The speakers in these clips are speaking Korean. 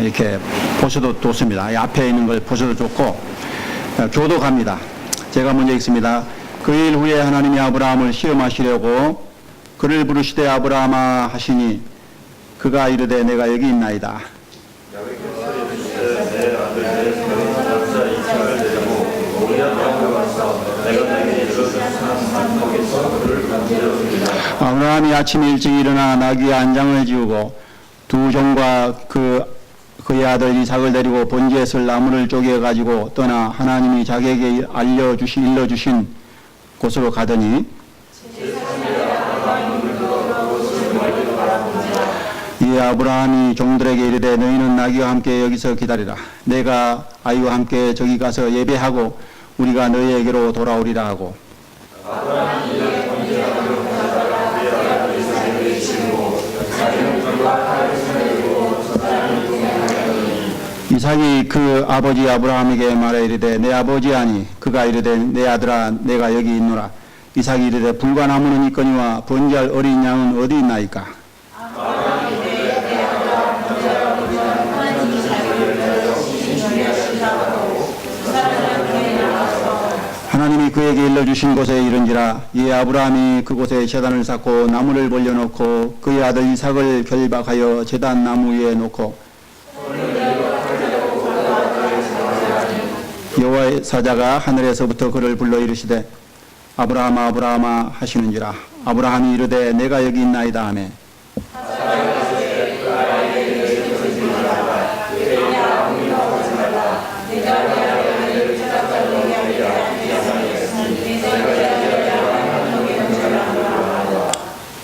이렇게 보셔도 좋습니다. 이 앞에 있는 걸 보셔도 좋고, 교독합니다. 제가 먼저 읽습니다. 그 일 후에 하나님이 아브라함을 시험하시려고 그를 부르시되 아브라함아 하시니 그가 이르되 내가 여기 있나이다. 아브라함이 아침에 일찍 일어나 나귀의 안장을 지우고 두 종과 그의 아들 이삭을 데리고 번제에 쓸 나무를 쪼개 가지고 떠나 하나님이 자기에게 일러주신 곳으로 가더니 이에 아브라함이 종들에게 이르되 너희는 나귀와 함께 여기서 기다리라. 내가 아이와 함께 저기 가서 예배하고 우리가 너희에게로 돌아오리라 하고, 이삭이 그 아버지 아브라함에게 말해 이르되 내 아버지 아니. 그가 이르되 내 아들아 내가 여기 있노라. 이삭이 이르되 불과 나무는 있거니와 번제할 어린 양은 어디 있나이까. 하나님이 그에게 일러주신 곳에 이른지라. 이에 아브라함이 그곳에 제단을 쌓고 나무를 벌려놓고 그의 아들 이삭을 결박하여 제단 나무 위에 놓고 여호와의 사자가 하늘에서부터 그를 불러 이르시되 아브라함아 아브라함아 하시는지라. 아브라함이 이르되 내가 여기 있나이다 하매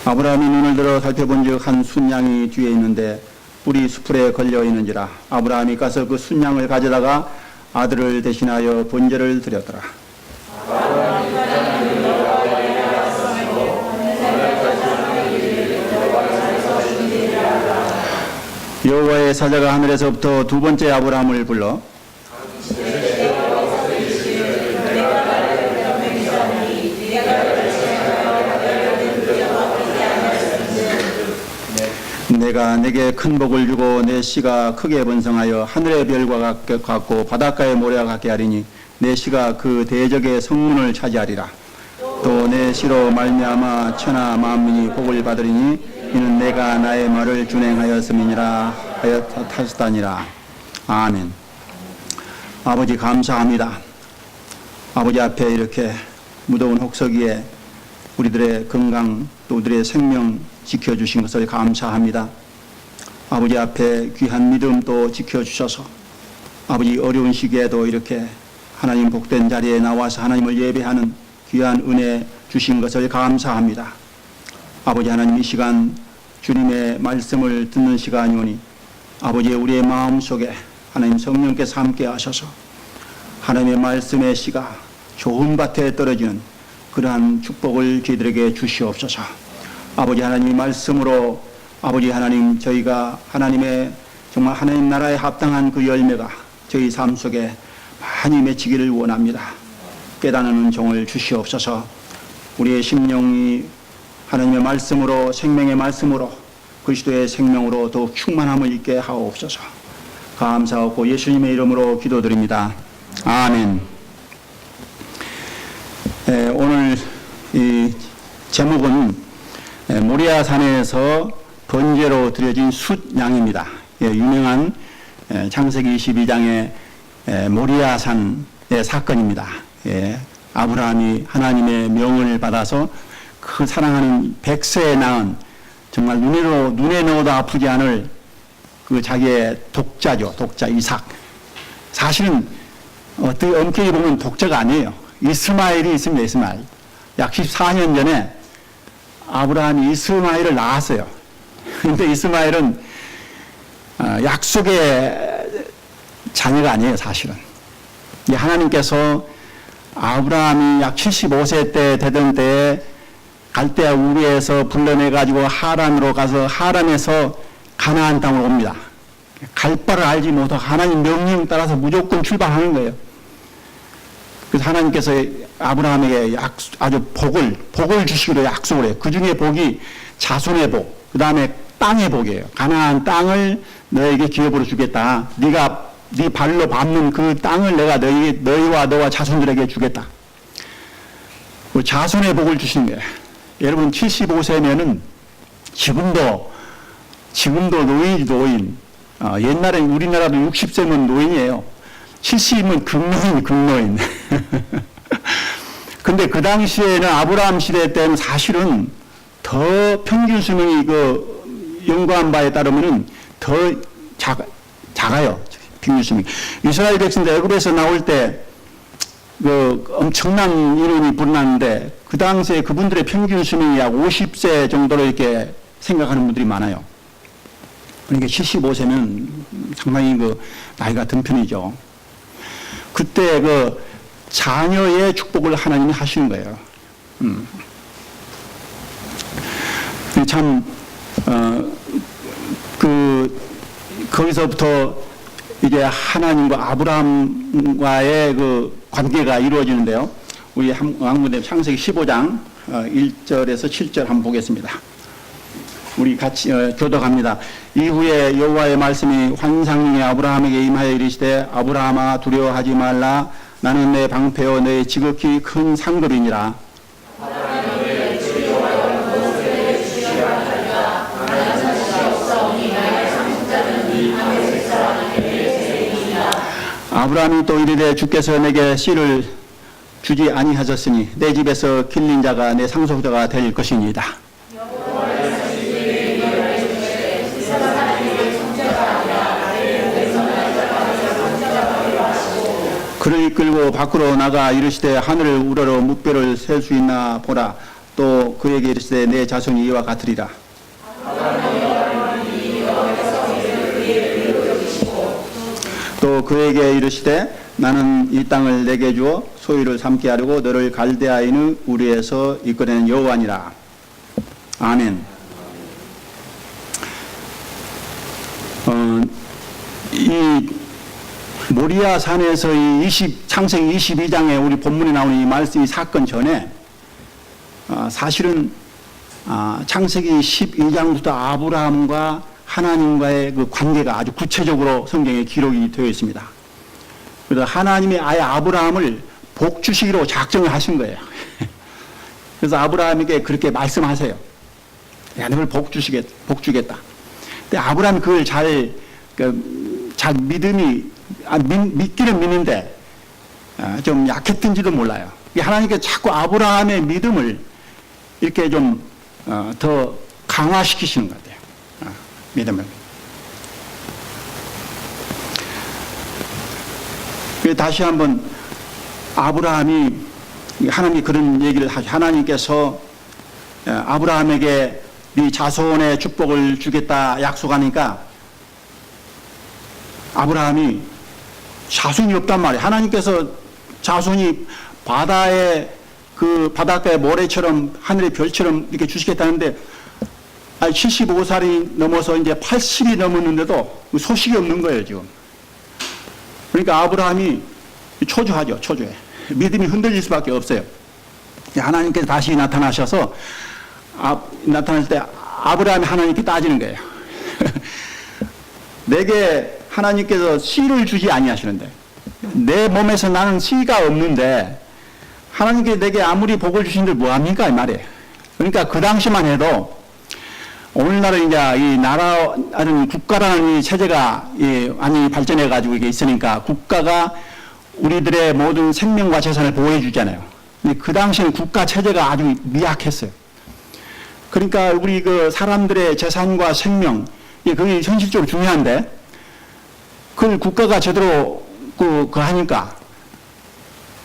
아브라함이 눈을 들어 살펴본즉 한 순양이 뒤에 있는데 뿔이 수풀에 걸려 있는지라. 아브라함이 가서 그 순양을 가져다가 아들을 대신하여 번제를 드렸더라. 여호와의 사자가 하늘에서부터 두 번째 아브라함을 불러 내가 내게 큰 복을 주고 내 씨가 크게 번성하여 하늘의 별과 같고 바닷가의 모래와 같게 하리니 내 씨가 그 대적의 성문을 차지하리라. 또 내 씨로 말미암아 천하 만민이 복을 받으리니 이는 내가 나의 말을 준행하였음이니라 하여 타스다니라. 아멘. 아버지 감사합니다. 아버지 앞에 이렇게 무더운 혹석 위에 우리들의 건강 또 우리들의 생명 지켜주신 것을 감사합니다. 아버지 앞에 귀한 믿음도 지켜주셔서 아버지 어려운 시기에도 이렇게 하나님 복된 자리에 나와서 하나님을 예배하는 귀한 은혜 주신 것을 감사합니다. 아버지 하나님 이 시간 주님의 말씀을 듣는 시간이오니 아버지 우리의 마음속에 하나님 성령께서 함께 하셔서 하나님의 말씀의 씨가 좋은 밭에 떨어지는 그러한 축복을 저희들에게 주시옵소서. 아버지 하나님 말씀으로 아버지 하나님 저희가 하나님의 정말 하나님 나라에 합당한 그 열매가 저희 삶 속에 많이 맺히기를 원합니다. 깨닫는 종을 주시옵소서. 우리의 심령이 하나님의 말씀으로 생명의 말씀으로 그리스도의 생명으로 더욱 충만함을 있게 하옵소서. 감사하고 예수님의 이름으로 기도드립니다. 아멘. 오늘 이 제목은 모리아산에서 번제로 드려진 숫양입니다. 유명한 창세기 22장의 모리아산의 사건입니다. 아브라함이 하나님의 명을 받아서 그 사랑하는 100세에 낳은 정말 눈에 넣어도 아프지 않을 그 자기의 독자죠. 독자 이삭. 사실은 어떻게 엄격히 보면 독자가 아니에요. 이스마엘이 있습니다. 이스마엘. 약 14년 전에 아브라함이 이스마엘을 낳았어요. 그런데 이스마엘은 약속의 자녀가 아니에요. 사실은. 하나님께서 아브라함이 약 75세 때 되던 때에 갈대아 우르에서 불러내가지고 하란으로 가서 하란에서 가나안 땅으로 옵니다. 갈 바를 알지 못하고 하나님 명령 따라서 무조건 출발하는 거예요. 그래서 하나님께서 아브라함에게 아주 복을 주시기로 약속을 해요. 그 중에 복이 자손의 복, 그 다음에 땅의 복이에요. 가나안 땅을 너에게 기업으로 주겠다. 네가 네 발로 밟는 그 땅을 내가 너희와 너와 자손들에게 주겠다. 그 자손의 복을 주시는 거예요. 여러분 75세면은 지금도 노인. 옛날에 우리나라도 60세면 노인이에요. 70이면 극노인. 근데 그 당시에는 아브라함 시대 때는 사실은 더 평균 수명이 연구한 바에 따르면은 더 작아요. 평균 수명. 이스라엘 백성들 애굽에서 나올 때 엄청난 인원이 불어났는데 그 당시에 그분들의 평균 수명이 약 50세 정도로 이렇게 생각하는 분들이 많아요. 그러니까 75세면 상당히 나이가 든 편이죠. 그때 자녀의 축복을 하나님이 하시는 거예요. 참, 거기서부터 이제 하나님과 아브라함과의 관계가 이루어지는데요. 우리 한문대 창세기 15장 1절에서 7절 한번 보겠습니다. 우리 같이 교독합니다. 이후에 여호와의 말씀이 환상 중에 아브라함에게 임하여 이르시되 아브라함아 두려워하지 말라. 나는 내 방패요 내 지극히 큰 상급이니라. 아브라함이 또 이르되 주께서 내게 씨를 주지 아니하셨으니 내 집에서 길린 자가 내 상속자가 될 것이니이다. 그를 이끌고 밖으로 나가 이르시되 하늘을 우러러 묵별을 셀 수 있나 보라. 또 그에게 이르시되 내 자손이 이와 같으리라. 또 그에게 이르시되 나는 이 땅을 내게 주어 소유를 삼게 하려고 너를 갈대아인의 우리에서 이끌어낸 여호와니라. 아멘. 이 모리아 산에서 창세기 22장에 우리 본문에 나오는 이 말씀, 이 사건 전에 사실은 창세기 12장부터 아브라함과 하나님과의 그 관계가 아주 구체적으로 성경에 기록이 되어 있습니다. 그래서 하나님이 아예 아브라함을 복 주시기로 작정을 하신 거예요. 그래서 아브라함에게 그렇게 말씀하세요. 야, 너를 복 주겠다. 근데 아브라함이 그걸 잘 믿기는 믿는데 좀 약했던지도 몰라요. 하나님께서 자꾸 아브라함의 믿음을 이렇게 좀 더 강화시키시는 것 같아요. 믿음을. 다시 한번 아브라함이 하나님이 그런 얘기를 하죠. 하나님께서 아브라함에게 네 자손의 축복을 주겠다 약속하니까 아브라함이 자손이 없단 말이에요. 하나님께서 자손이 바닷가의 모래처럼 하늘의 별처럼 이렇게 주시겠다는데 75살이 넘어서 이제 80이 넘었는데도 소식이 없는 거예요, 지금. 그러니까 아브라함이 초조하죠, 초조해. 믿음이 흔들릴 수밖에 없어요. 하나님께서 다시 나타나셔서 나타났을 때 아브라함이 하나님께 따지는 거예요. 내게 하나님께서 씨를 주지 아니하시는데 내 몸에서 나는 씨가 없는데 하나님께서 내게 아무리 복을 주신들 뭐합니까? 이 말이에요. 그러니까 그 당시만 해도 오늘날은 이제 이 나라는 국가라는 이 체제가 많이 발전해 가지고 이게 있으니까 국가가 우리들의 모든 생명과 재산을 보호해 주잖아요. 근데 그 당시에는 국가 체제가 아주 미약했어요. 그러니까 우리 그 사람들의 재산과 생명, 그게 현실적으로 중요한데 그걸 국가가 제대로 하니까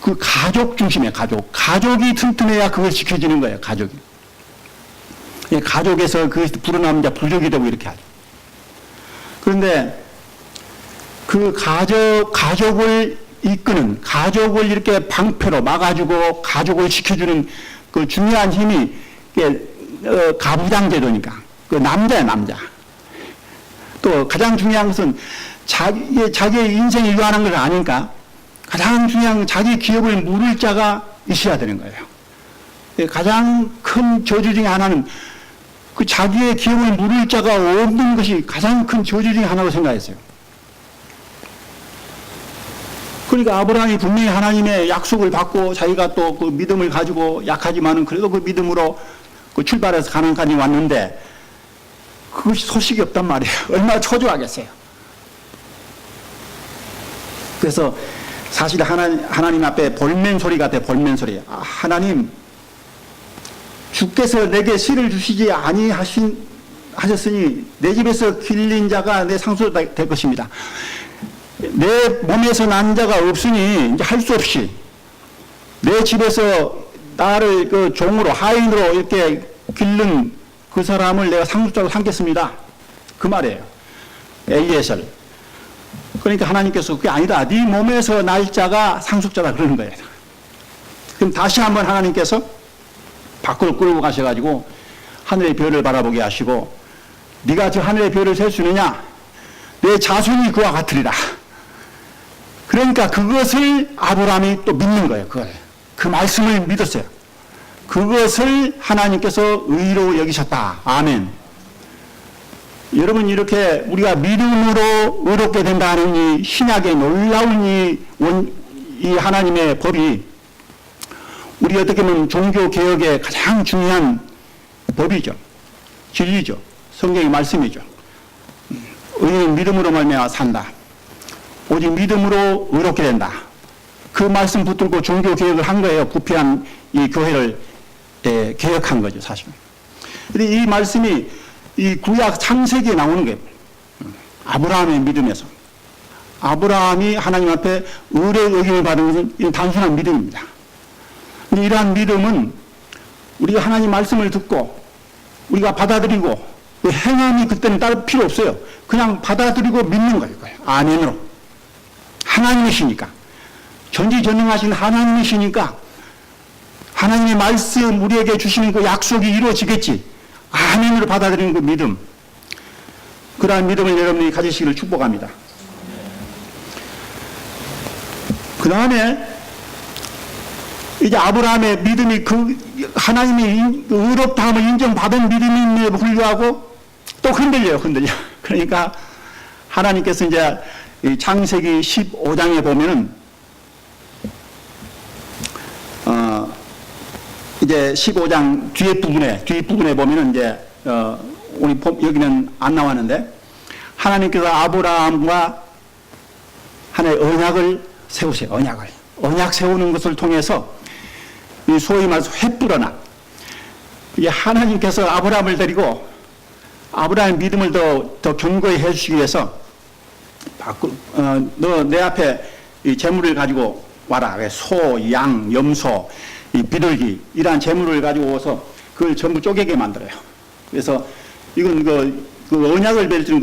그 가족 중심이에요. 가족이 튼튼해야 그걸 지켜지는 거예요. 가족에서 그 불어나면 이제 부족이 되고 이렇게 하죠. 그런데 그 가족을 이끄는, 가족을 이렇게 방패로 막아주고 가족을 지켜주는 그 중요한 힘이 가부장제도니까 그 남자야, 남자. 또 가장 중요한 것은 자기의 인생이 유한한 걸 아니까 가장 중요한 자기 기업을 물을 자가 있어야 되는 거예요. 가장 큰 저주 중에 하나는 그 자기의 기업을 물을 자가 없는 것이 가장 큰 저주 중에 하나로 생각했어요. 그러니까 아브라함이 분명히 하나님의 약속을 받고 자기가 또 그 믿음을 가지고 약하지만은 그래도 그 믿음으로 그 출발해서 가나안까지 왔는데 그것이 소식이 없단 말이에요. 얼마나 초조하겠어요. 그래서 사실 하나님 앞에 볼멘 소리 같아요. 볼멘 소리. 아, 하나님, 주께서 내게 씨를 주시지 하셨으니 내 집에서 길린 자가 내 상수가 될 것입니다. 내 몸에서 난 자가 없으니 이제 할 수 없이 내 집에서 나를 그 종으로 하인으로 이렇게 기른 그 사람을 내가 상속자로 삼겠습니다. 그 말이에요. 엘리에셀. 그러니까 하나님께서 그게 아니다. 네 몸에서 날 자가 상속자다 그러는 거예요. 그럼 다시 한번 하나님께서 밖으로 끌고 가셔가지고 하늘의 별을 바라보게 하시고 네가 저 하늘의 별을 셀 수 있느냐? 내 자손이 그와 같으리라. 그러니까 그것을 아브라함이 또 믿는 거예요. 그 말씀을 믿었어요. 그것을 하나님께서 의로 여기셨다. 아멘. 여러분, 이렇게 우리가 믿음으로 의롭게 된다는 이 신약의 놀라운 이 하나님의 법이 우리 어떻게 보면 종교개혁의 가장 중요한 법이죠. 진리죠. 성경의 말씀이죠. 의인은 믿음으로 말미암아 산다. 오직 믿음으로 의롭게 된다. 그 말씀 붙들고 종교개혁을 한 거예요. 부패한 이 교회를 개혁한 거죠, 사실. 근데 이 말씀이 이 구약 창세기에 나오는 게 아브라함의 믿음에서 아브라함이 하나님 앞에 의뢰의 의견을 받은 것은 이런 단순한 믿음입니다. 근데 이러한 믿음은 우리가 하나님 말씀을 듣고 우리가 받아들이고 그 행함이 그때는 따로 필요 없어요. 그냥 받아들이고 믿는 거예요. 아멘으로. 하나님이시니까. 전지전능하신 하나님이시니까 하나님의 말씀 우리에게 주시는 그 약속이 이루어지겠지. 아멘으로 받아들이는 그 믿음. 그러한 믿음을 여러분이 가지시기를 축복합니다. 그 다음에 이제 아브라함의 믿음이 그 하나님이 의롭다함을 인정받은 믿음임에도 불구하고 또 흔들려. 그러니까 하나님께서 이제 창세기 15장에 보면은 이제 15장 뒷부분에 보면은 이제 우리 여기는 안 나왔는데 하나님께서 아브라함과 하나의 언약을 세우세요. 언약 세우는 것을 통해서 소위 말해서 횃불어나 하나님께서 아브라함을 데리고 아브라함의 믿음을 더 견고히 해주시기 위해서 너 내 앞에 이 재물을 가지고 와라. 소, 양, 염소, 이 비둘기 이러한 재물을 가지고 와서 그걸 전부 쪼개게 만들어요. 그래서 이건 그 언약을 맺는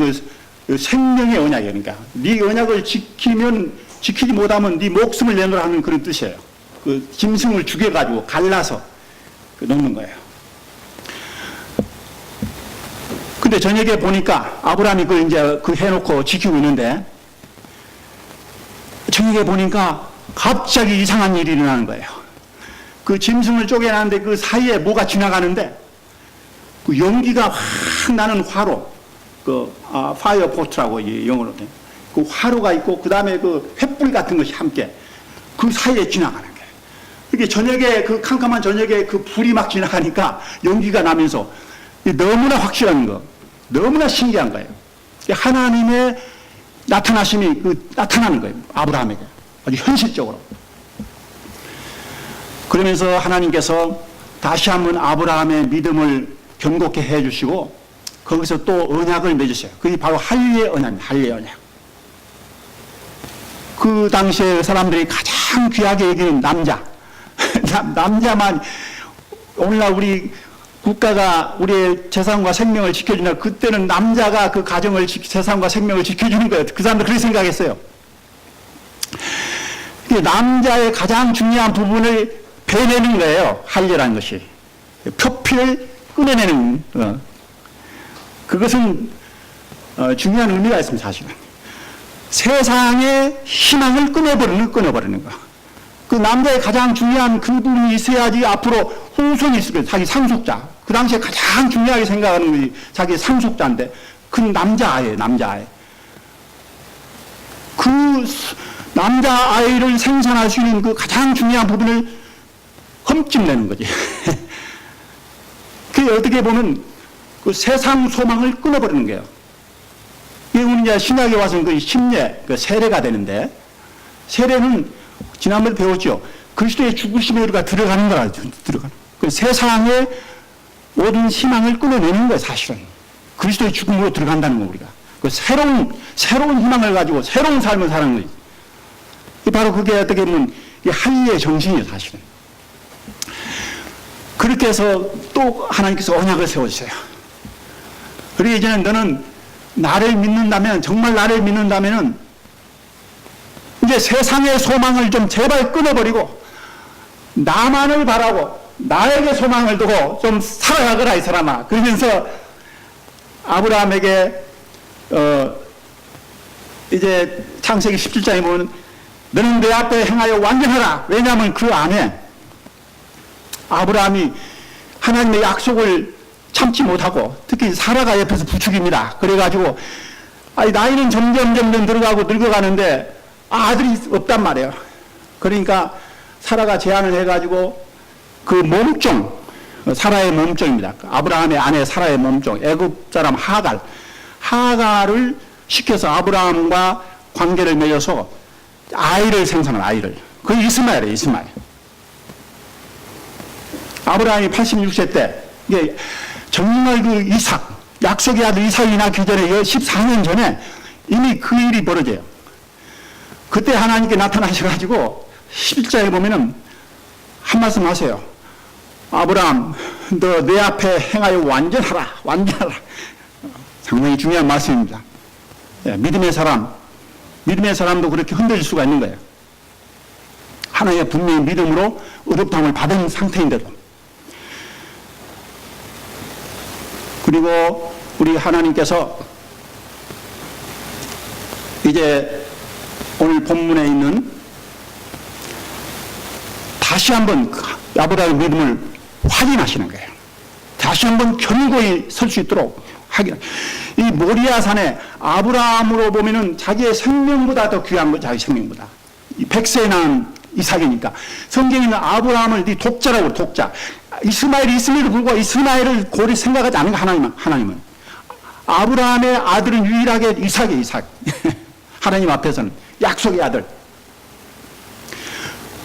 그 생명의 언약이에요. 그러니까 네 언약을 지키지 못하면 네 목숨을 내놓으라 하는 그런 뜻이에요. 그 짐승을 죽여가지고 갈라서 놓는 거예요. 근데 저녁에 보니까 아브라함이 이제 해놓고 지키고 있는데 저녁에 보니까 갑자기 이상한 일이 일어나는 거예요. 그 짐승을 쪼개놨는데 그 사이에 뭐가 지나가는데 그 연기가 확 나는 화로, 파이어 포트라고 영어로 돼. 그 화로가 있고 그 다음에 그 횃불 같은 것이 함께 그 사이에 지나가는 거예요. 이게 저녁에 그 캄캄한 저녁에 그 불이 막 지나가니까 연기가 나면서 너무나 확실한 거, 너무나 신기한 거예요. 하나님의 나타나심이 나타나는 거예요. 아브라함에게 아주 현실적으로. 그러면서 하나님께서 다시 한번 아브라함의 믿음을 견고케 해주시고 거기서 또 언약을 맺으셔요. 그게 바로 할례 언약입니다. 할례 언약. 그 당시에 사람들이 가장 귀하게 여기는 남자. 남자만 오늘날 우리 국가가 우리의 재산과 생명을 지켜준다. 그때는 남자가 그 가정을 재산과 생명을 지켜주는 거예요. 그 사람들 그렇게 생각했어요. 남자의 가장 중요한 부분을 베내는 거예요. 할례라는 것이. 표피를 끊어내는 그것은 중요한 의미가 있습니다. 사실은. 세상의 희망을 끊어버리는 거. 그 남자의 가장 중요한 그 부분이 있어야지 앞으로 후손이 있을 거예요. 자기 상속자. 그 당시에 가장 중요하게 생각하는 것이 자기 상속자인데, 그 남자아이예요, 남자아이. 그 남자아이를 생산할 수 있는 그 가장 중요한 부분을 흠집내는 거지. 그게 어떻게 보면 그 세상 소망을 끊어버리는 거예요. 이게 우리 이제 신약에 와서는 그 심례, 그 세례가 되는데, 세례는 지난번에 배웠죠. 그리스도의 죽으심에 우리가 들어가는 거라, 들어가는. 그 세상의 모든 희망을 끊어내는 거예요, 사실은. 그리스도의 죽음으로 들어간다는 거, 우리가. 그 새로운 희망을 가지고 새로운 삶을 사는 거예요. 바로 그게 어떻게 보면 할례의 정신이에요, 사실은. 그렇게 해서 또 하나님께서 언약을 세워주세요. 그리고 이제는 너는 나를 믿는다면, 정말 나를 믿는다면은 이제 세상의 소망을 좀 제발 끊어버리고 나만을 바라고 나에게 소망을 두고 좀 살아가거라, 이 사람아. 그러면서 아브라함에게 이제 창세기 17장에 보면 너는 내 앞에 행하여 완전하라. 왜냐하면 그 안에 아브라함이 하나님의 약속을 참지 못하고, 특히 사라가 옆에서 부축입니다. 그래가지고 나이는 점점 들어가고 늙어가는데 아들이 없단 말이에요. 그러니까 사라가 제안을 해가지고 그 몸종, 사라의 몸종입니다. 아브라함의 아내 사라의 몸종, 애굽 사람 하갈을 시켜서 아브라함과 관계를 맺어서 아이를 생산한 아이를. 그 이스마엘이에요, 이스마엘. 아브라함이 86세 때, 이게 정말 그 이삭, 약속의 아들 이삭이 낳기 전에 14년 전에 이미 그 일이 벌어져요. 그때 하나님께 나타나셔가지고 11장에 보면은 한 말씀 하세요. 아브라함, 너 내 앞에 행하여 완전하라. 상당히 중요한 말씀입니다. 믿음의 사람도 그렇게 흔들릴 수가 있는 거예요. 하나님의 분명히 믿음으로 의롭다함을 받은 상태인데도. 그리고 우리 하나님께서 이제 오늘 본문에 있는 다시 한번 아브라함의 믿음을 확인하시는 거예요. 다시 한번 견고히 설 수 있도록 하긴. 이 모리아산에 아브라함으로 보면은 자기의 생명보다 더 귀한 거, 자기 생명보다. 100세에 낳은 이삭이니까. 성경에는 아브라함을 네 독자라고, 독자. 이스마엘이 있음에도 불구하고 이스마엘을 고리 생각하지 않은 거, 하나님은. 아브라함의 아들은 유일하게 이삭이에요, 이삭. 하나님 앞에서는. 약속의 아들.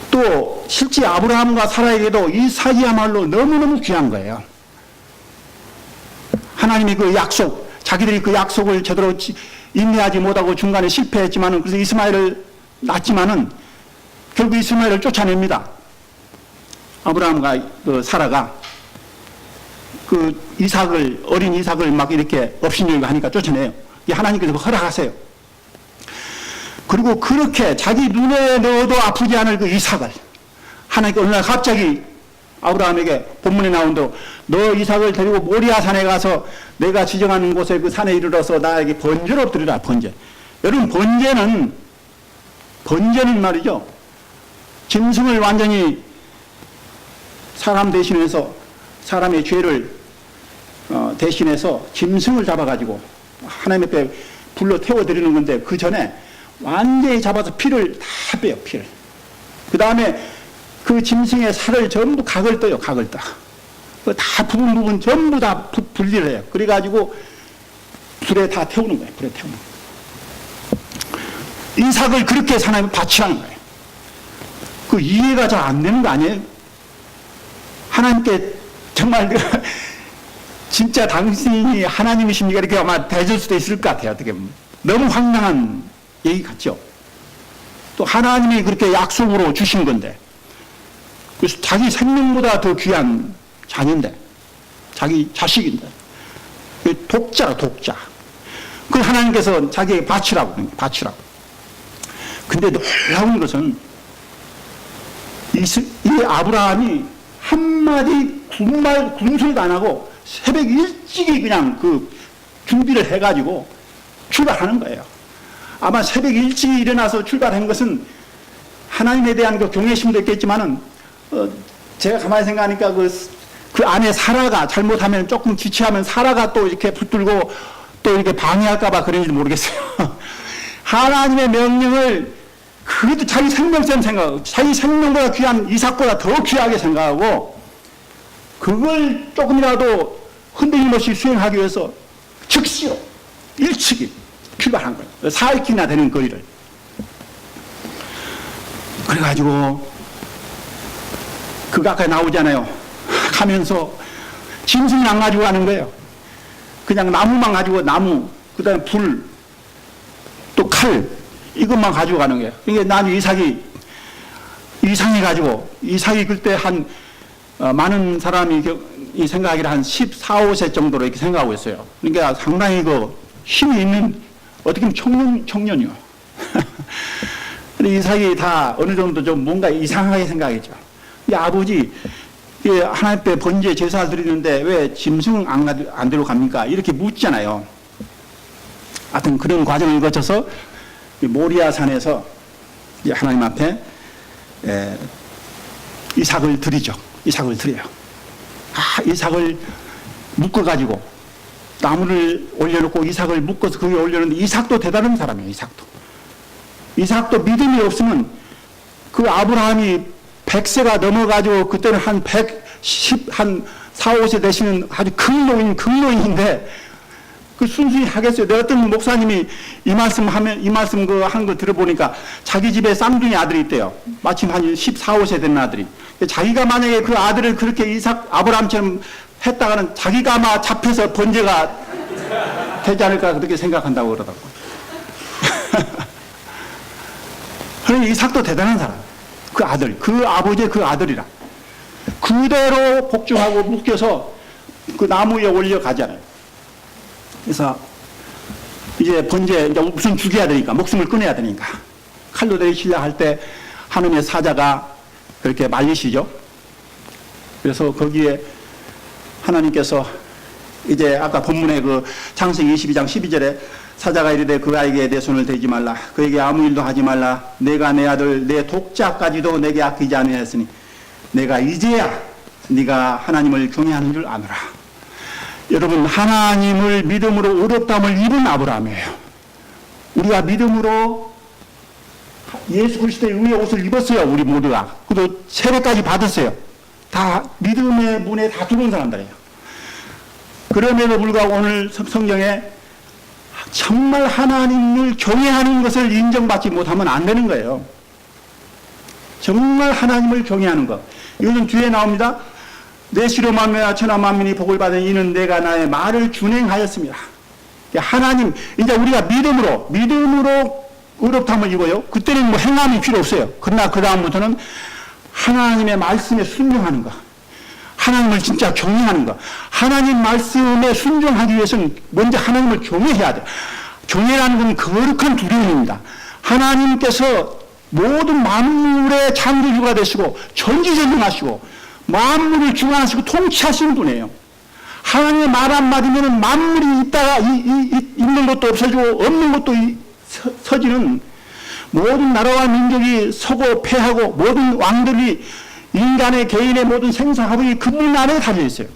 또, 실제 아브라함과 사라에게도 이삭이야말로 너무너무 귀한 거예요. 하나님이 그 약속, 자기들이 그 약속을 제대로 인내하지 못하고 중간에 실패했지만은, 그래서 이스마엘을 낳았지만은, 결국 이스마엘을 쫓아냅니다. 아브라함과 그 사라가 그 어린 이삭을 막 이렇게 업신여기고 하니까 쫓아내요. 하나님께서 허락하세요. 그리고 그렇게 자기 눈에 넣어도 아프지 않을 그 이삭을 하나님께 어느 날 갑자기 아브라함에게 본문에 나온 대로 너 이삭을 데리고 모리아산에 가서 내가 지정하는 곳에 그 산에 이르러서 나에게 번제를 엎드리라. 번제. 여러분, 번제는 말이죠, 짐승을 완전히 사람 대신해서, 사람의 죄를 대신해서 짐승을 잡아가지고 하나님 앞에 불러 태워드리는 건데, 그 전에 완전히 잡아서 피를 다 빼요, 피를. 그 다음에 그 짐승의 살을 전부 각을 떠요, 각을 떠. 다 부분 전부 다 분리를 해요. 그래가지고 불에 다 태우는 거예요, 불에 태우는 거예요. 이삭을 그렇게 하나님을 바치라는 거예요. 그 이해가 잘 안 되는 거 아니에요? 하나님께 정말 진짜 당신이 하나님이십니까? 이렇게 아마 대줄 수도 있을 것 같아요, 어떻게 보면. 너무 황당한 얘기 같죠? 또 하나님이 그렇게 약속으로 주신 건데, 그래서 자기 생명보다 더 귀한 자녀인데, 자기 자식인데, 독자라, 독자. 그 하나님께서 자기에게 바치라고. 근데 놀라운 것은 이 아브라함이 한마디 군소리도 안 하고 새벽 일찍이 그냥 그 준비를 해가지고 출발하는 거예요. 아마 새벽 일찍 일어나서 출발한 것은 하나님에 대한 그 경외심도 있겠지만은, 제가 가만히 생각하니까 그 그 안에 사라가 잘못하면 조금 지체하면 사라가 또 이렇게 붙들고 또 이렇게 방해할까봐 그런지 모르겠어요. 하나님의 명령을 그것도 자기 생명처럼 생각하고 자기 생명보다 귀한 이삭보다 더 귀하게 생각하고 그걸 조금이라도 흔들림 없이 수행하기 위해서 즉시로 일찍이 출발한 거예요. 4일이나 되는 거리를. 그래가지고 그거 아까 나오잖아요. 가면서 짐승을 안 가지고 가는 거예요. 그냥 나무만 가지고 나무, 그 다음에 불, 또 칼, 이것만 가지고 가는 거예요. 이게 나중에 이삭이 그때 많은 사람이 이 생각하기를 한 14, 15세 정도로 이렇게 생각하고 있어요. 그러니까 상당히 힘이 있는, 어떻게 보면 청년이요. 근데 이삭이 다 어느 정도 좀 뭔가 이상하게 생각했죠. 이 아버지, 하나님 앞에 번제 제사를 드리는데 왜 짐승 안 데려갑니까? 이렇게 묻잖아요. 하여튼 그런 과정을 거쳐서 모리아 산에서 하나님 앞에 이삭을 드리죠. 이삭을 드려요. 이삭을 묶어가지고 나무를 올려놓고 이삭을 묶어서 거기에 올려놓는데 이삭도 대단한 사람이에요. 이삭도 믿음이 없으면 그 아브라함이 100세가 넘어가지고 그때는 한 4, 5세 되시는 아주 극노인인데 그 순순히 하겠어요. 내가 어떤 목사님이 이 말씀 하는 거 들어보니까 자기 집에 쌍둥이 아들이 있대요. 마침 한 14, 5세 된 아들이. 자기가 만약에 그 아들을 그렇게 아브라함처럼 했다가는 자기가 아마 잡혀서 번제가 되지 않을까 그렇게 생각한다고 그러더라고요. 그러니 이삭도 대단한 사람. 그 아들, 그 아버지의 그 아들이라. 그대로 복종하고 묶여서 그 나무 위에 올려가잖아요. 그래서 이제 이제 무슨 죽여야 되니까, 목숨을 끊어야 되니까. 칼로 내리시려 할 때 하나님의 사자가 그렇게 말리시죠. 그래서 거기에 하나님께서 이제 아까 본문에 그 창세기 22장 12절에 사자가 이르되 그 아이에게 내 손을 대지 말라. 그에게 아무 일도 하지 말라. 내가 내 아들 내 독자까지도 내게 아끼지 아니하였으니 내가 이제야 네가 하나님을 경외하는 줄 아노라. 여러분, 하나님을 믿음으로 의롭다함을 입은 아브라함이에요. 우리가 믿음으로 예수 그리스도의 의의 옷을 입었어요. 우리 모두가. 그리고 세례까지 받았어요. 다 믿음의 문에 다 들어온 사람들이에요. 그럼에도 불구하고 오늘 성경에 정말 하나님을 경외하는 것을 인정받지 못하면 안 되는 거예요. 정말 하나님을 경외하는 것. 이것은 뒤에 나옵니다. 내 시로 만민아 천하 만민이 복을 받은 이는 내가 나의 말을 준행하였습니다. 하나님, 이제 우리가 믿음으로 의롭다함을 입어요. 그때는 뭐 행함이 필요 없어요. 그러나 그 다음부터는 하나님의 말씀에 순종하는 것. 하나님을 진짜 경외하는 것. 하나님 말씀에 순종하기 위해서는 먼저 하나님을 경외해야 돼요. 경외라는 건 거룩한 두려움입니다. 하나님께서 모든 만물의 창조주가 되시고 전지전능하시고 만물을 주관하시고 통치하시는 분이에요. 하나님의 말 한마디면 만물이 있다가 있는 것도 없어지고 없는 것도 서지는 모든 나라와 민족이 서고 패하고 모든 왕들이 인간의 개인의 모든 생사화복이 그분 안에 달려 있어요.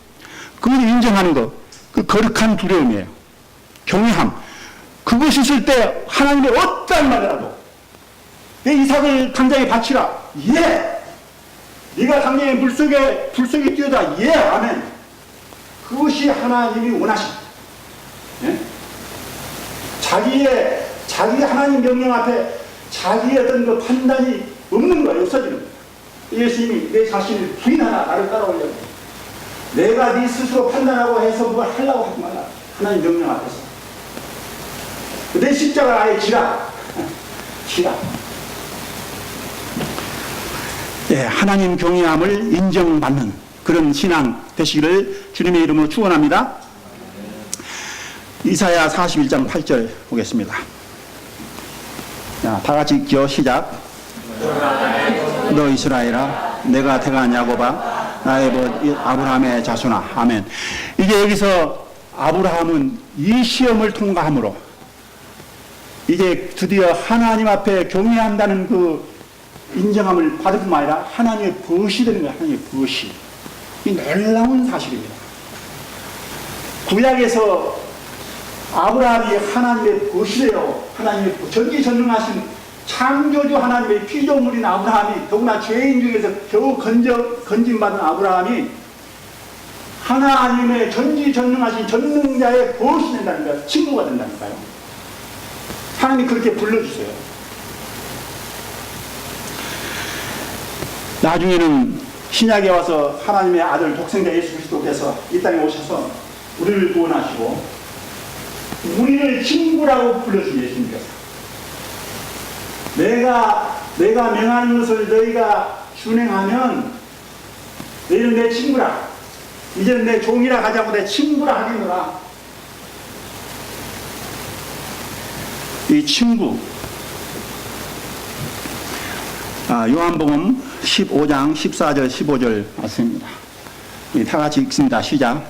그걸 인정하는 것, 그 거룩한 두려움이에요. 경외함. 그것이 있을 때 하나님의 어떤 말이라도 내 이삭을 당장에 바치라. 예. 네가 당장에 불속에 뛰어다. 예. 아멘. 그것이 하나님이 원하신. 예? 자기 하나님 명령 앞에 자기의 어떤 그 판단이 없는 거예요. 없어지는 거예요. 예수님이 내 자신을 부인하라. 나를 따라오려고. 내가 네 스스로 판단하고 해서 뭘 하려고 하지 말라. 하나님 명령 앞에서. 내 십자가를 아예 지라. 예, 하나님 경외함을 인정받는 그런 신앙 되시기를 주님의 이름으로 축원합니다. 이사야 41장 8절 보겠습니다. 자, 다 같이 기어 시작. 너 이스라엘아, 내가 태간 야곱아, 나의 아브라함의 자손아. 아멘. 이게 여기서 아브라함은 이 시험을 통과함으로 이제 드디어 하나님 앞에 경외한다는 그 인정함을 받을 뿐만 아니라 하나님의 벗이 되는 거예요. 하나님의 벗이. 이 놀라운 사실입니다. 구약에서 아브라함이 하나님의 벗이래요. 하나님의 전지전능하신 창조주 하나님의 피조물인 아브라함이, 더구나 죄인 중에서 겨우 건진받은 아브라함이 하나님의 전지전능하신 전능자의 벗이 된다니까요. 친구가 된다니까요. 하나님이 그렇게 불러주세요. 나중에는 신약에 와서 하나님의 아들 독생자 예수 그리스도께서 이 땅에 오셔서 우리를 구원하시고 우리를 친구라고 불러준 예수님께서 내가 명하는 것을 너희가 준행하면 너희는 내 친구라, 이제는 내 종이라 하자고 내 친구라 하겠노라. 이 친구, 요한복음 15장 14절 15절 말씀입니다. 다 같이 읽습니다. 시작.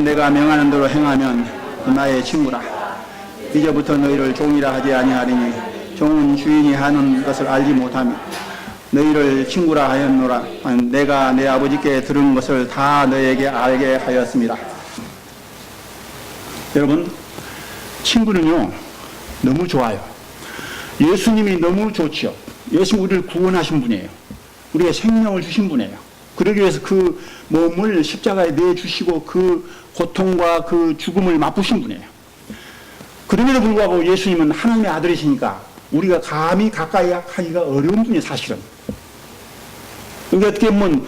내가 명하는 대로 행하면 나의 친구라. 이제부터 너희를 종이라 하지 아니하리니 종은 주인이 하는 것을 알지 못하며 너희를 친구라 하였노라. 내가 내 아버지께 들은 것을 다 너희에게 알게 하였습니다. 여러분, 친구는요 너무 좋아요. 예수님이 너무 좋지요. 예수님 우리를 구원하신 분이에요. 우리의 생명을 주신 분이에요. 그러기 위해서 그 몸을 십자가에 내주시고 그 고통과 그 죽음을 맛보신 분이에요. 그럼에도 불구하고 예수님은 하나님의 아들이시니까 우리가 감히 가까이 하기가 어려운 분이에요. 사실은. 그러니까 어떻게 보면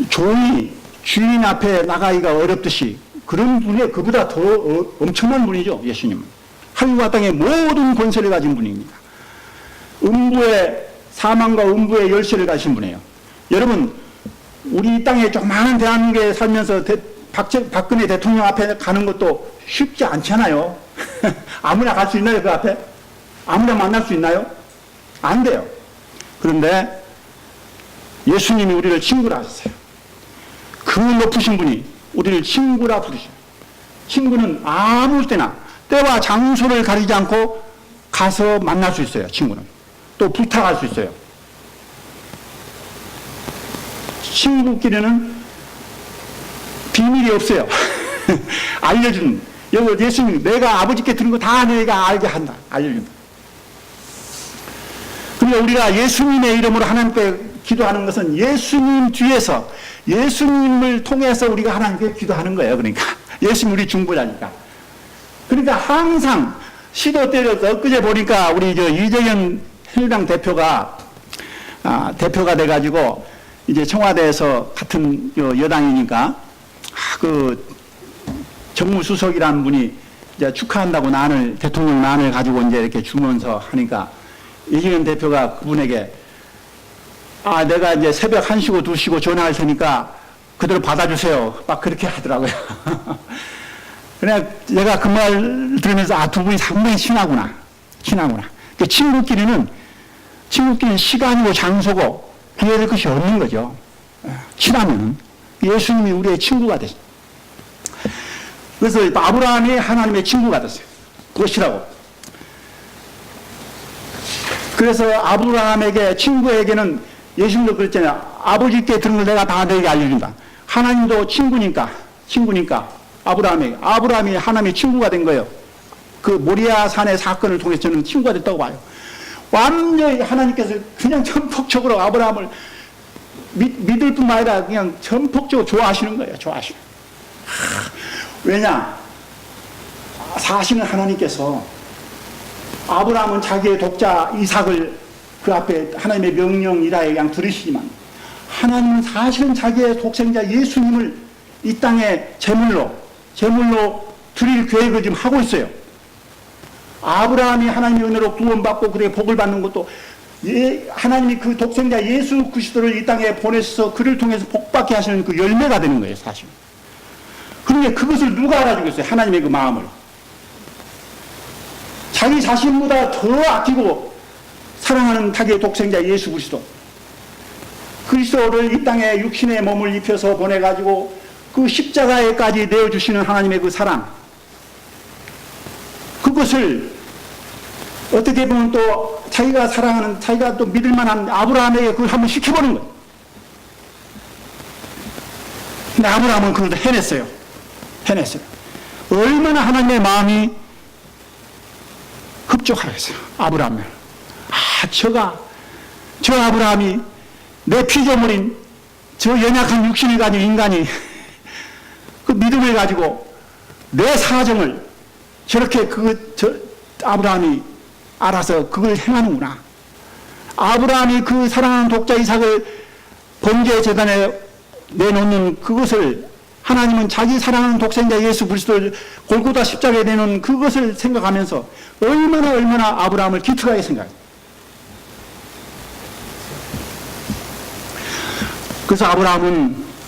종이 주인 앞에 나가기가 어렵듯이 그런 분이 그보다 더 엄청난 분이죠. 예수님은. 하늘과 땅의 모든 권세를 가진 분입니다. 사망과 음부의 열쇠를 가진 분이에요. 여러분, 우리 땅에 조그마한 대한민국에 살면서 박근혜 대통령 앞에 가는 것도 쉽지 않잖아요. 아무나 갈 수 있나요? 그 앞에? 아무나 만날 수 있나요? 안 돼요. 그런데 예수님이 우리를 친구라 하셨어요. 그 높으신 분이 우리를 친구라 부르셔요. 친구는 아무 때와 장소를 가리지 않고 가서 만날 수 있어요. 친구는. 또 부탁할 수 있어요. 친구끼리는 비밀이 없어요. 알려주는. 여기 예수님, 내가 아버지께 들은 거 다 너희가 알게 한다. 알려준다. 그러니까 우리가 예수님의 이름으로 하나님께 기도하는 것은 예수님 뒤에서, 예수님을 통해서 우리가 하나님께 기도하는 거예요. 그러니까. 예수님 우리 중보자니까. 그러니까 항상 시도 때려서 엊그제 보니까 우리 이재현 새누리당 대표가 돼가지고 이제 청와대에서 같은 여당이니까 그 정무수석이라는 분이 이제 축하한다고 대통령 난을 가지고 이제 이렇게 주면서 하니까 이재현 대표가 그분에게 내가 이제 새벽 1시고 2시고 전화할 테니까 그대로 받아주세요. 막 그렇게 하더라고요. 그냥 내가 그 말 들으면서 두 분이 상당히 친하구나. 그 친구끼리는 시간이고 장소고 구애될 것이 없는 거죠. 친하면 예수님이 우리의 친구가 됐어요. 그래서 아브라함이 하나님의 친구가 됐어요. 그것이라고. 그래서 아브라함에게 친구에게는 예수님도 그랬잖아요. 아버지께 들은 걸 내가 다 너에게 알려준다. 하나님도 친구니까 아브라함이 하나님의 친구가 된 거예요. 그 모리아 산의 사건을 통해서 저는 친구가 됐다고 봐요. 완전히 하나님께서 그냥 전폭적으로 아브라함을 믿을 뿐만 아니라 그냥 전폭적으로 좋아하시는 거예요. 왜냐? 사실은 하나님께서 아브라함은 자기의 독자 이삭을 그 앞에 하나님의 명령이라 그냥 들으시지만 하나님은 사실은 자기의 독생자 예수님을 이 땅에 제물로 드릴 계획을 지금 하고 있어요. 아브라함이 하나님의 은혜로 구원받고 그렇게 복을 받는 것도 하나님이 그 독생자 예수 그리스도를 이 땅에 보내셔서 그를 통해서 복받게 하시는 그 열매가 되는 거예요. 사실. 그런데 그것을 누가 알아주겠어요? 하나님의 그 마음을. 자기 자신보다 더 아끼고 사랑하는 자기의 독생자 예수 그리스도를 이 땅에 육신의 몸을 입혀서 보내가지고 그 십자가에까지 내어주시는 하나님의 그 사랑, 그것을 어떻게 보면 또 자기가 사랑하는, 자기가 또 믿을 만한 아브라함에게 그걸 한번 시켜보는 거예요. 근데 아브라함은 그걸 해냈어요. 해냈어요. 얼마나 하나님의 마음이 흡족하겠어요. 아브라함을. 저 아브라함이 내 피조물인 저 연약한 육신을 가진 인간이 그 믿음을 가지고 내 사정을 저렇게 아브라함이 알아서 그걸 행하는구나. 아브라함이 그 사랑하는 독자 이삭을 번제 제단에 내놓는 그것을 하나님은 자기 사랑하는 독생자 예수 그리스도를 골고다 십자가에 내놓은 그것을 생각하면서 얼마나 아브라함을 기특하게 생각해요. 그래서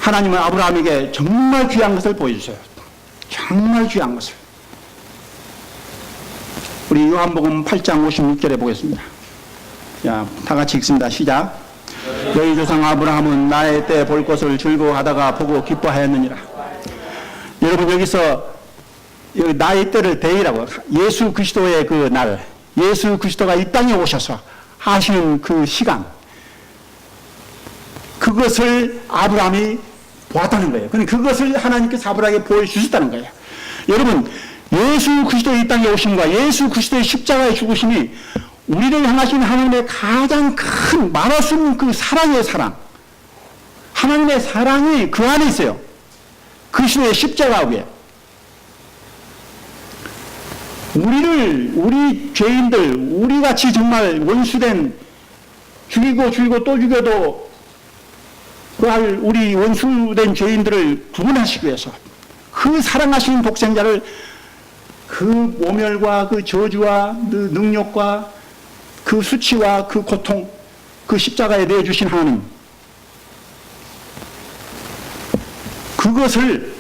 하나님은 아브라함에게 정말 귀한 것을 보여주세요. 정말 귀한 것을. 우리 요한복음 8장 56절에 보겠습니다. 자, 다 같이 읽습니다. 시작. 너희 조상 아브라함은 나의 때 볼 것을 즐거워하다가 보고 기뻐하였느니라. 여러분, 여기서 여기 나의 때를 대의라고, 예수 그리스도의 그 날, 예수 그리스도가 이 땅에 오셔서 하시는 그 시간, 그것을 아브라함이 보았다는 거예요. 그것을 하나님께서 아브라함에게 보여주셨다는 거예요. 여러분, 예수 그리스도의 이 땅에 오심과 예수 그리스도의 십자가의 죽으심이 우리를 향하신 하나님의 가장 큰 말할 수 없는 그 사랑의 사랑, 하나님의 사랑이 그 안에 있어요. 그리스도의 십자가 위에. 우리 죄인들, 우리같이 정말 원수된, 죽이고 또 죽여도 그할 우리 원수된 죄인들을 구원하시기 위해서 그 사랑하시는 독생자를 그 모멸과 그 저주와 그 능력과 그 수치와 그 고통, 그 십자가에 내주신 하나님, 그것을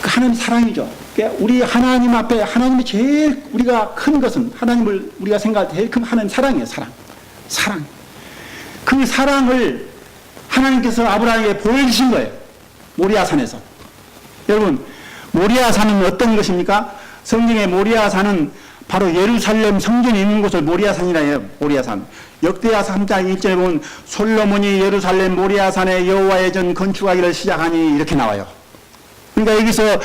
하나님 사랑이죠. 그러니까 우리 하나님 앞에 하나님이 제일 우리가 큰 것은, 하나님을 우리가 생각할 때 제일 큰 하나님 사랑이에요. 사랑. 그 사랑을 하나님께서 아브라함에게 보여주신 거예요. 모리아산에서. 여러분, 모리아산은 어떤 것입니까? 성경의 모리아산은 바로 예루살렘 성전이 있는 곳을 모리아산이라 해요. 모리아산. 역대하 3장 1절에 보면 솔로몬이 예루살렘 모리아산에 여호와의 전 건축하기를 시작하니 이렇게 나와요. 그러니까 여기서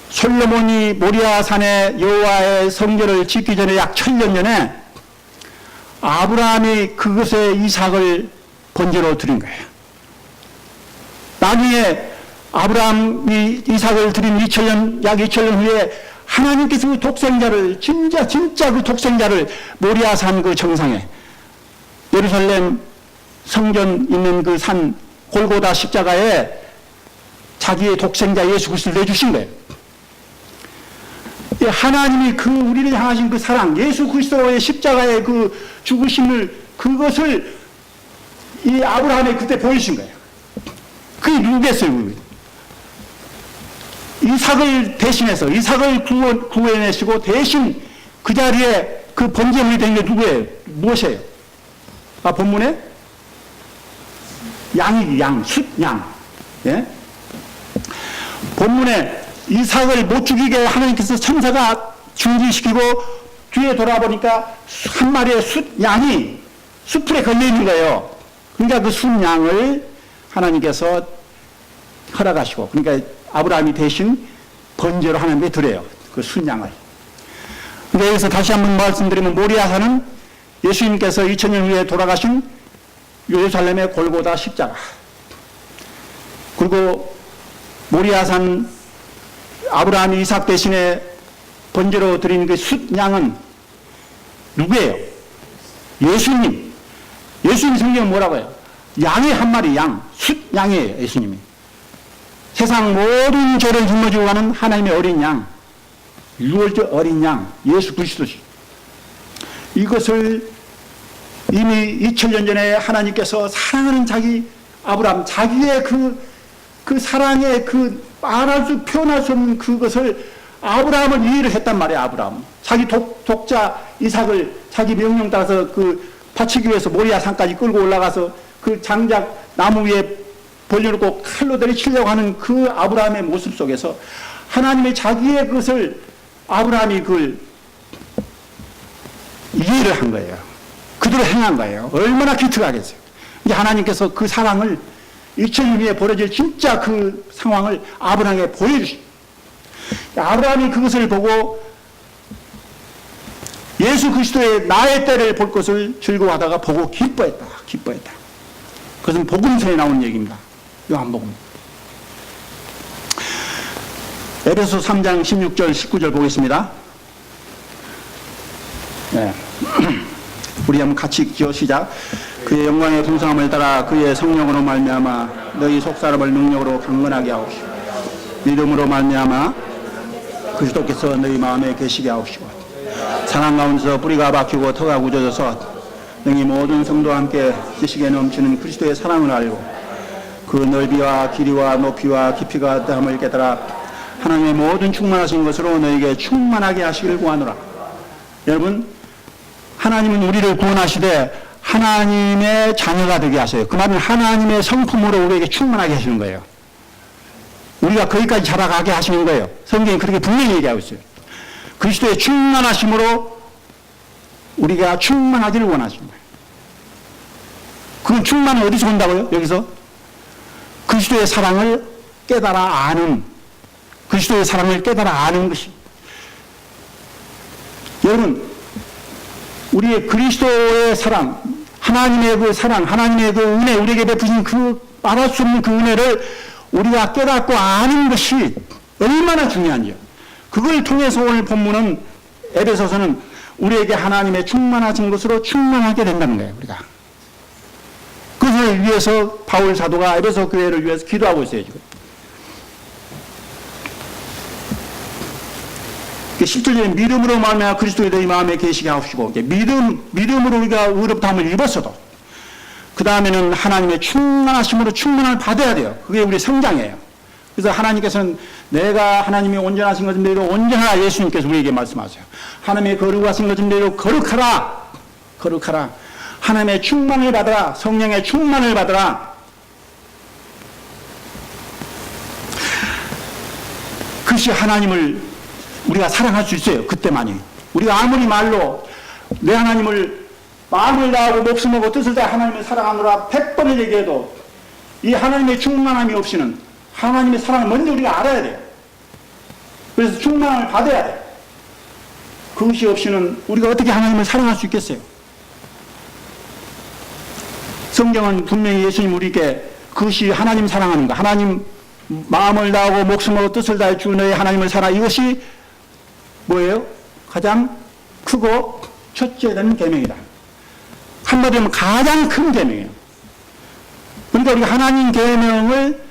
솔로몬이 모리아산에 여호와의 성전을 짓기 전에 약 1000년 전에 아브라함이 그것에 이삭을 번제로 드린 거예요. 나중에 아브라함이 이삭을 드린 약 2000년 후에 하나님께서 그 독생자를, 진짜 그 독생자를 모리아산 그 정상에, 예루살렘 성전 있는 그 산 골고다 십자가에 자기의 독생자 예수 그리스도를 내주신 거예요. 하나님이 그 우리를 향하신 그 사랑, 예수 그리스도의 십자가의 그 죽으심을, 그것을 이 아브라함이 그때 보여주신 거예요. 그게 누구겠어요? 이삭을 대신해서, 이삭을 구해내시고 대신 그 자리에 그 번제물이 된 게 누구예요? 무엇이에요? 본문에? 양이지, 숫양. 예? 본문에 이삭을 못 죽이게 하나님께서 천사가 중지시키고 뒤에 돌아보니까 한 마리의 숫양이 숯불에 걸려있는 거예요. 그러니까 그 숫양을 하나님께서 허락하시고, 그러니까 아브라함이 대신 번제로 하나님께 드려요. 그 순양을. 근데 여기서 다시 한번 말씀드리면 모리아산은 예수님께서 2000년 후에 돌아가신 예루살렘의 골고다 십자가. 그리고 모리아산 아브라함이 이삭 대신에 번제로 드린 그 숫양은 누구예요? 예수님. 예수님 성경은 뭐라고 해요? 양의 한 마리 양, 숫양이에요. 예수님이. 세상 모든 죄를 짊어지고 가는 하나님의 어린 양, 유월절 어린 양, 예수 그리스도시. 이것을 이미 2000년 전에 하나님께서 사랑하는 아브라함, 자기의 그 사랑의 그 말할 수, 표현할 수 없는 그것을 아브라함은 이해를 했단 말이에요. 아브라함. 자기 독자 이삭을 자기 명령 따라서 그 바치기 위해서 모리아 산까지 끌고 올라가서 그 장작 나무 위에 벌려놓고 칼로 내리치려고 하는 그 아브라함의 모습 속에서 하나님의 자기의 것을 아브라함이 그걸 이해를 한 거예요. 그대로 행한 거예요. 얼마나 기특하겠어요. 이제 하나님께서 그 사랑을 2000년 후에 벌어질 진짜 그 상황을 아브라함에게 보여주시. 아브라함이 그것을 보고 예수 그리스도의 나의 때를 볼 것을 즐거워하다가 보고 기뻐했다. 그것은 복음서에 나오는 얘기입니다. 요한복음. 에베소 3장 16절 19절 보겠습니다. 네. 우리 한번 같이 읽죠. 시작. 그의 영광의 풍성함을 따라 그의 성령으로 말미암아 너희 속사람을 능력으로 강건하게 하옵시고 믿음으로 말미암아 그리스도께서 너희 마음에 계시게 하옵시고 사랑 가운데서 뿌리가 박히고 터가 굳어져서 너희 모든 성도와 함께 지식에 넘치는 그리스도의 사랑을 알고 그 넓이와 길이와 높이와 깊이가 어떠함을 깨달아 하나님의 모든 충만하신 것으로 너에게 충만하게 하시기를 구하노라. 여러분, 하나님은 우리를 구원하시되 하나님의 자녀가 되게 하세요. 그 말은 하나님의 성품으로 우리에게 충만하게 하시는 거예요. 우리가 거기까지 자라가게 하시는 거예요. 성경이 그렇게 분명히 얘기하고 있어요. 그리스도의 충만하심으로 우리가 충만하기를 원하시는 거예요. 그 충만은 어디서 온다고요? 여기서 그리스도의 사랑을 깨달아 아는, 그리스도의 사랑을 깨달아 아는 것이. 여러분, 우리의 그리스도의 사랑, 하나님의 그 사랑, 하나님의 그 은혜, 우리에게 베푸신 그 말할 수 없는 그 은혜를 우리가 깨닫고 아는 것이 얼마나 중요한지요. 그걸 통해서 오늘 본문은 에베소서는 우리에게 하나님의 충만하신 것으로 충만하게 된다는 거예요. 우리가. 그것을 위해서 바울 사도가 에베소 교회를 위해서 기도하고 있어요. 지금. 10절에 믿음으로 말미암아 그리스도의 너희 마음에 계시게 하옵시고, 믿음으로 우리가 의롭다함을 입었어도 그 다음에는 하나님의 충만하심으로 충만함을 받아야 돼요. 그게 우리 성장이에요. 그래서 하나님께서는 내가 하나님이 온전하신 것인대로 온전하라, 예수님께서 우리에게 말씀하세요. 하나님의 거룩하신 것인대로 거룩하라. 하나님의 충만을 받아라. 성령의 충만을 받아라. 그것이 하나님을 우리가 사랑할 수 있어요. 그때만이. 우리가 아무리 말로 내 하나님을 마음을 다하고 목숨하고 뜻을 다해 하나님을 사랑하노라 100번을 얘기해도 이 하나님의 충만함이 없이는 하나님의 사랑을 먼저 우리가 알아야 돼요. 그래서 충만함을 받아야 돼요. 그것이 없이는 우리가 어떻게 하나님을 사랑할 수 있겠어요? 성경은 분명히 예수님 우리에게 그것이 하나님 사랑하는 거, 하나님 마음을 다하고 목숨으로 뜻을 다해 주 너의 하나님을 사랑, 이것이 뭐예요? 가장 크고 첫째 되는 계명이다. 한마디로 하면 가장 큰 계명이에요. 그러니까 우리가 하나님 계명을,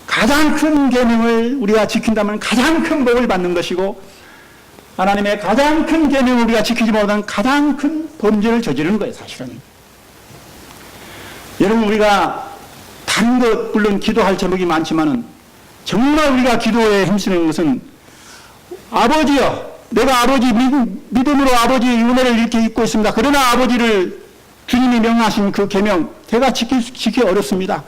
가장 큰 계명을 우리가 지킨다면 가장 큰 복을 받는 것이고, 하나님의 가장 큰 계명을 우리가 지키지 못하면 가장 큰 범죄를 저지르는 거예요. 사실은. 여러분, 우리가 다른 것 물론 기도할 제목이 많지만은 정말 우리가 기도에 힘쓰는 것은 아버지여, 내가 아버지 믿음으로 아버지의 은혜를 이렇게 잊고 있습니다. 그러나 아버지를 주님이 명하신 그 계명 제가 지키기 어렵습니다.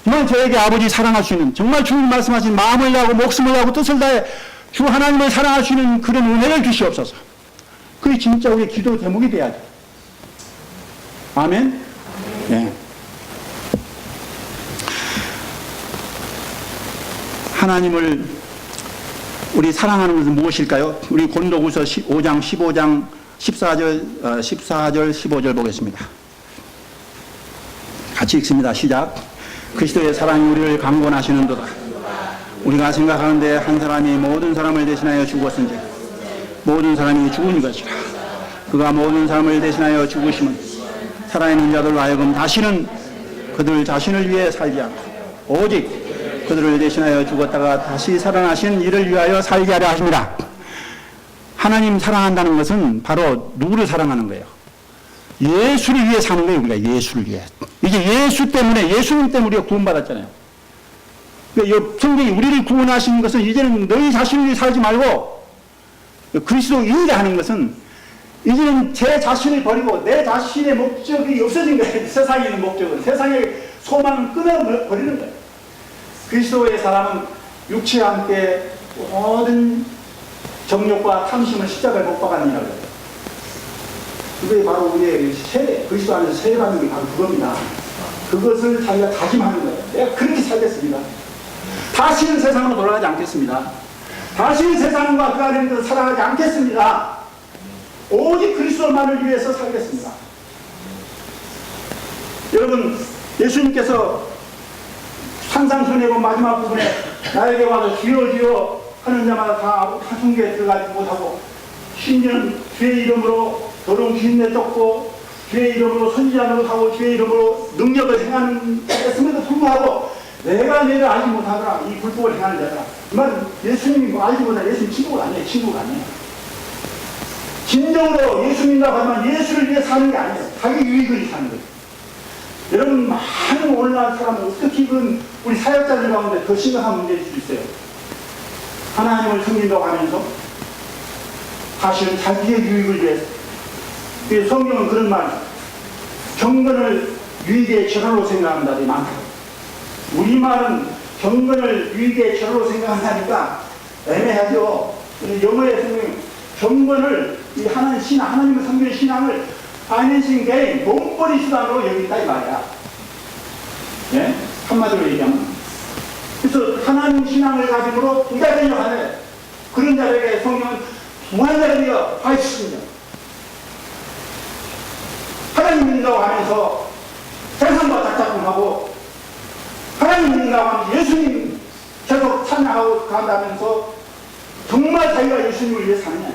정말 저에게 아버지 사랑할 수 있는, 정말 주님 말씀하신 마음을 다하고 목숨을 다하고 뜻을 다해 주 하나님을 사랑할 수 있는 그런 은혜를 주시옵소서. 그게 진짜 우리의 기도 제목이 돼야 돼. 아멘. 네. 하나님을 우리 사랑하는 것은 무엇일까요? 우리 고린도후서 5장 15장 14절 15절 보겠습니다. 같이 읽습니다. 시작. 그리스도의 사랑이 우리를 강권하시는도다. 우리가 생각하는데 한 사람이 모든 사람을 대신하여 죽었은지 모든 사람이 죽은 것이라. 그가 모든 사람을 대신하여 죽으심은 살아있는 자들로 하여금 다시는 그들 자신을 위해 살지 않고 오직 그들을 대신하여 죽었다가 다시 살아나신 이를 위하여 살게 하려 하십니다. 하나님 사랑한다는 것은 바로 누구를 사랑하는 거예요? 예수를 위해 사는 거예요. 우리가 예수를 위해. 이제 예수 때문에, 예수님 때문에 우리가 구원받았잖아요. 그러니까 성경이 우리를 구원하신 것은 이제는 너희 자신을 위해 살지 말고 그리스도인이라 하는 것은 이제는 제 자신을 버리고 내 자신의 목적이 없어진 거예요. 세상에 있는 목적은. 세상의 소망을 끊어버리는 거예요. 그리스도의 사람은 육체와 함께 모든 정욕과 탐심을 십자가에 못 박았느냐고 해요. 그게 바로 우리의 그리스도 안에서 세례받는 게 바로 그겁니다. 그것을 자기가 다짐하는 거예요. 내가 그렇게 살겠습니다. 다시는 세상으로 돌아가지 않겠습니다. 다시는 세상과 그 안에 있는 살아가지 않겠습니다. 오직 그리스도만을 위해서 살겠습니다. 여러분, 예수님께서 산상순회고 마지막 부분에 나에게 와서 주여 주여 하는 자마다 다 사순교에 들어가지 못하고, 심지어는 주의 이름으로 도롱 기인내 쫓고 주의 이름으로 선지자 노릇하고 주의 이름으로 능력을 행했음에도 불구하고 내가 너를 알지 못하더라, 이 불법을 행하는 자들아. 이 말은 예수님이 뭐 알지 못하는, 예수님 친구가 아니에요. 친구가 아니에요. 진정으로 예수님이라고 하면 예수를 위해 사는 게 아니에요. 자기 유익을 위해 사는 거예요. 여러분, 많은 오늘날 사람은 특히 우리 사역자들 가운데 더 심각한 문제일 수 있어요. 하나님을 섬긴다고 하면서 사실은 자기의 유익을 위해서. 성경은 그런 말, 경건을 유익의 절호로 생각한다니 많다. 우리말은 경건을 유익의 절호로 생각한다니까 애매하죠. 영어의 성경, 경건을 이 하나님을 섬기는 신앙을 파이낸싱 게임, 돈벌이 수단으로 여기다 이 말이야. 예? 한마디로 얘기하면. 그래서 하나님 신앙을 가짐으로 부자 되려 하네. 그런 자에게 성경은 무한자리여 하시습니다. 하나님 믿는다고 하면서 세상과 작작하고, 하나님 믿는다고 하면서 예수님 계속 찬양하고 간다면서 정말 자기가 예수님을 위해 사느냐.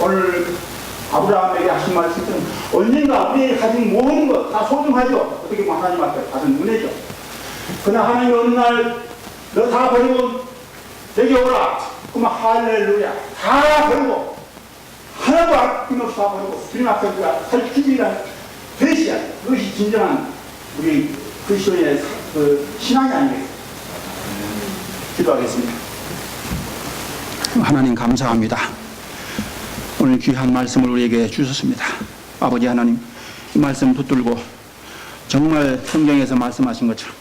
오늘 아브라함에게 하신 말씀은 언젠가 우리에게 가진 모든 것 다 소중하죠. 어떻게 보면 하나님 앞에 받은 은혜죠. 그러나 하나님이 어느 날 너 다 버리고 내게 오라. 그러면 할렐루야. 다 버리고 하나도 아낌없이 다 버리고 주님 앞에 우리가 살 길이란 대시야. 그것이 진정한 우리 그리스도인의 그 신앙이 아니겠습니까? 기도하겠습니다. 하나님 감사합니다. 오늘 귀한 말씀을 우리에게 주셨습니다. 아버지 하나님, 이 말씀 붙들고 정말 성경에서 말씀하신 것처럼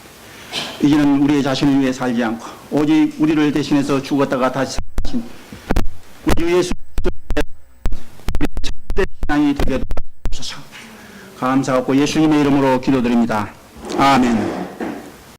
이제는 우리의 자신을 위해 살지 않고 오직 우리를 대신해서 죽었다가 다시 사신 우리 예수 우리의 신앙이 되게 하소서. 감사하고 예수님의 이름으로 기도드립니다. 아멘.